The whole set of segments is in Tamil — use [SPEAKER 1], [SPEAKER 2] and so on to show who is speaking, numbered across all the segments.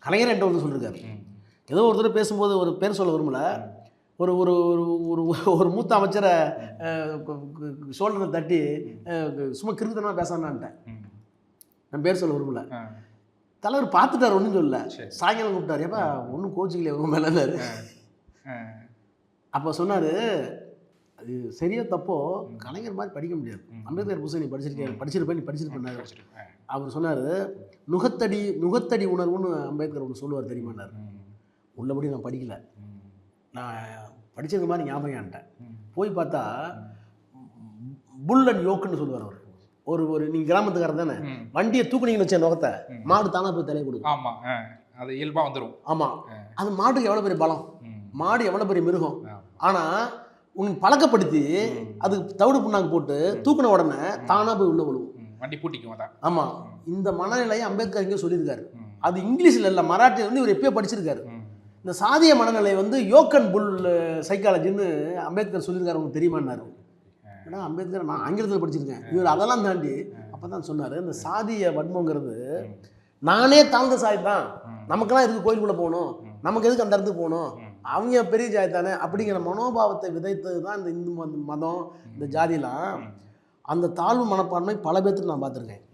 [SPEAKER 1] கலைஞர் என்கிட்ட வந்து சொல்லியிருக்காரு. ஏதோ ஒரு தடவை பேசும்போது ஒரு பேர் சொல்ல விரும்பல, ஒரு ஒரு ஒரு ஒரு மூத்த அமைச்சரை ஷோல்டரை தட்டி சும்மா கிறுக்குத்தனமாக பேசானான்ட்டேன். நான் பேர் சொல்ல விரும்பல. தலைவர் பார்த்துட்டார், ஒன்றும் சொல்லல. சாயங்காலம் கூப்பிட்டாரு, ஏப்பா ஒன்றும் கோச்சிக்கலையே உங்க மேலேன்னாரு. அப்போ சொன்னார், அது சரியா தப்போ கலைஞர் மாதிரி படிக்க முடியாது. அம்பேத்கர் புதுசை நீ படிச்சிருப்பேன், நீ படிச்சிருப்பேன்னாரு. அவர் சொன்னார், நுகத்தடி உணர்வுன்னு அம்பேத்கர் ஒன்று சொல்லுவார் தெரியுமான்னார். உள்ளபடி நான் படிக்கலை, நான் படித்தது மாதிரி ஞாபகம்ட்டேன். போய் பார்த்தா புல் அண்ட் யோக்குன்னு சொல்லுவார் அவர். ஒரு நீங்கள் கிராமத்துக்காரர் தானே, வண்டியை தூக்குனீங்கன்னு வச்ச நுகத்தை மாடு தானே போய் தலையை கொடுக்கும்.
[SPEAKER 2] ஆமாம், அது இயல்பாக வந்துடும்.
[SPEAKER 1] ஆமாம், அது மாட்டுக்கு எவ்வளோ பெரிய பலம், மாடு எவ்வளோ பெரிய மிருகம். ஆனால் உன் பழக்கப்படுத்தி அதுக்கு தவிடு புண்ணாக்கு போட்டு தூக்குன உடனே தானாக போய் உள்ள விழுவும்,
[SPEAKER 2] வண்டி பூட்டிக்கும்.
[SPEAKER 1] ஆமாம், இந்த மனநிலையை அம்பேத்கர் இங்கே சொல்லியிருக்காரு. அது இங்கிலீஷில் இல்லை, மராட்டியில் வந்து இவர் எப்பயோ படிச்சிருக்காரு. இந்த சாதிய மனநிலை வந்து யோக்கன் புல் சைக்காலஜின்னு அம்பேத்கர் சொல்லியிருக்காரு. உங்களுக்கு தெரியுமான்னாரு. ஏன்னா அம்பேத்கர் நான் ஆங்கிலத்தில் படிச்சிருக்கேன், இவர் அதெல்லாம் தாண்டி அப்போ தான் சொன்னார், இந்த சாதிய வன்மங்கிறது நானே தாழ்ந்த சாதி தான், நமக்கெல்லாம் எதுக்கு கோயிலுக்குள்ளே போகணும், நமக்கு எதுக்கு அந்த இடத்துக்கு போகணும், அவங்க பெரிய ஜாதி தானே அப்படிங்கிற மனோபாவத்தை விதைத்தது தான் இந்த இந்து மதம், இந்த ஜாதிலாம். அந்த தாழ்வு மனப்பான்மை பல பேர்த்துக்கு நான் பார்த்துருக்கேன்.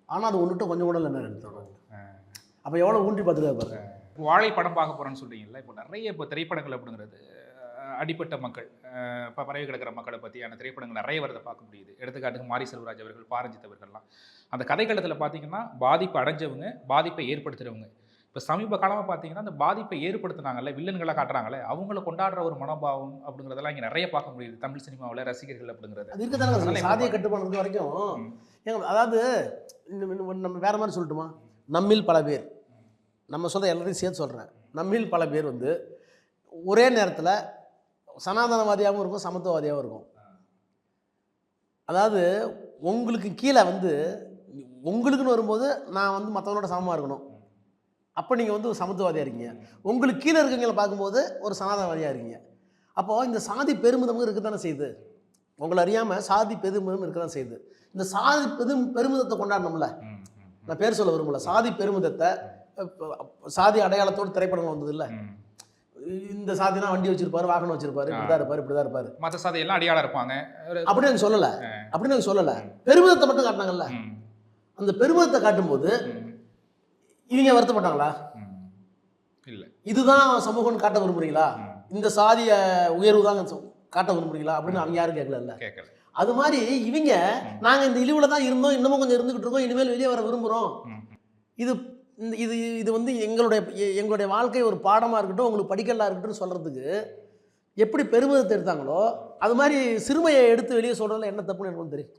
[SPEAKER 1] ஆனால் அது ஒன்றுட்டு கொஞ்சம் கூட இல்லை எடுத்துருவாங்க. அப்போ எவ்வளோ ஊன்றி பார்த்துருக்காரு.
[SPEAKER 2] வாழை படம் பார்க்க போகிறேன்னு சொல்கிறீங்களா? இப்போ நிறைய திரைப்படங்கள் அப்படிங்கிறது அடிப்பட்ட மக்கள், இப்போ பறவை கிடக்கிற மக்களை பற்றியான திரைப்படங்கள் நிறைய வரதை பார்க்க முடியுது. எடுத்துக்காட்டுக்கு மாரி செல்வராஜ் அவர்கள், பாரஞ்சித் அவர்கள்லாம் அந்த கதைக்களத்தில் பார்த்தீங்கன்னா பாதிப்பு அடைஞ்சவங்க, பாதிப்பை ஏற்படுத்துகிறவங்க. இப்போ சமீப காலமாக பார்த்தீங்கன்னா அந்த பாதிப்பை ஏற்படுத்தினாங்கல்ல, வில்லன்களை காட்டுறாங்களே, அவங்கள கொண்டாடுற ஒரு மனோபாவம் அப்படிங்கிறதெல்லாம் இங்கே நிறைய பார்க்க முடியுது தமிழ் சினிமாவில், ரசிகர்கள் அப்படிங்கிறது.
[SPEAKER 1] அது இருக்கதான சாதிய கட்டுப்பாடு வரைக்கும். அதாவது நம்ம வேற மாதிரி சொல்லட்டுமா, நம்மில் பல பேர், நம்ம சொல்கிற எல்லாத்தையும் சேர்த்து சொல்கிறேன், நம்மில் பல பேர் வந்து ஒரே நேரத்தில் சனாதனவாதியாகவும் இருக்கும், சமத்துவவாதியாகவும் இருக்கும். அதாவது உங்களுக்கு கீழே வந்து உங்களுக்குன்னு வரும்போது நான் வந்து மற்றவங்களோட சமமாக இருக்கணும், அப்போ நீங்கள் வந்து ஒரு சமத்துவவாதியாக இருக்கீங்க. உங்களுக்கு கீழே இருக்கவங்களை பார்க்கும்போது ஒரு சனாதனவாதியாக இருக்கீங்க. அப்போது இந்த சாதி பெருமிதமும் இருக்க தானே செய்யுது. உங்களை அறியாமல் சாதி பெருமிதம் இருக்க தான் செய்யுது. இந்த சாதி பெருமிதத்தை கொண்டாடணும்ல, நான் பேர் சொல்ல விரும்பல, சாதி பெருமிதத்தை, சாதி அடையாளத்தோடு திரைப்படங்கள் வந்தது இல்லை. இந்த சாதினா வண்டி வச்சிருப்பாரு, வாகனம் வச்சிருப்பாரு, இப்படிதான் இருப்பாரு, இப்படிதான் இருப்பாரு,
[SPEAKER 2] மற்ற சாதி எல்லாம் அடையாளம் இருப்பாங்க
[SPEAKER 1] அப்படின்னு எனக்கு சொல்லலை. அப்படின்னு எனக்கு சொல்லலை, பெருமிதத்தை மட்டும் காட்டினாங்கல்ல. அந்த பெருமிதத்தை காட்டும்போது இவங்க வருத்தப்பட்டாங்களா? இல்லை. இதுதான் சமூகம் காட்ட விரும்புறீங்களா, இந்த சாதிய உயர்வு தான் காட்ட விரும்புறீங்களா அப்படின்னு அவங்க யாரும் கேட்கல. அது மாதிரி இவங்க நாங்கள் இந்த இழிவுல தான் இருந்தோம், இன்னமும் கொஞ்சம் இருந்துகிட்டு இருக்கோம், இனிமேல் வெளியே வர விரும்புகிறோம். இது இது இது வந்து எங்களுடைய வாழ்க்கை ஒரு பாடமாக இருக்கட்டும், உங்களுக்கு படிக்கலாம் இருக்கட்டும் சொல்கிறதுக்கு எப்படி பெருமிதத்தை எடுத்தாங்களோ அது மாதிரி சிறுமையை எடுத்து வெளியே சொல்கிறதுல என்ன தப்புன்னு எனக்கு தெரியும்.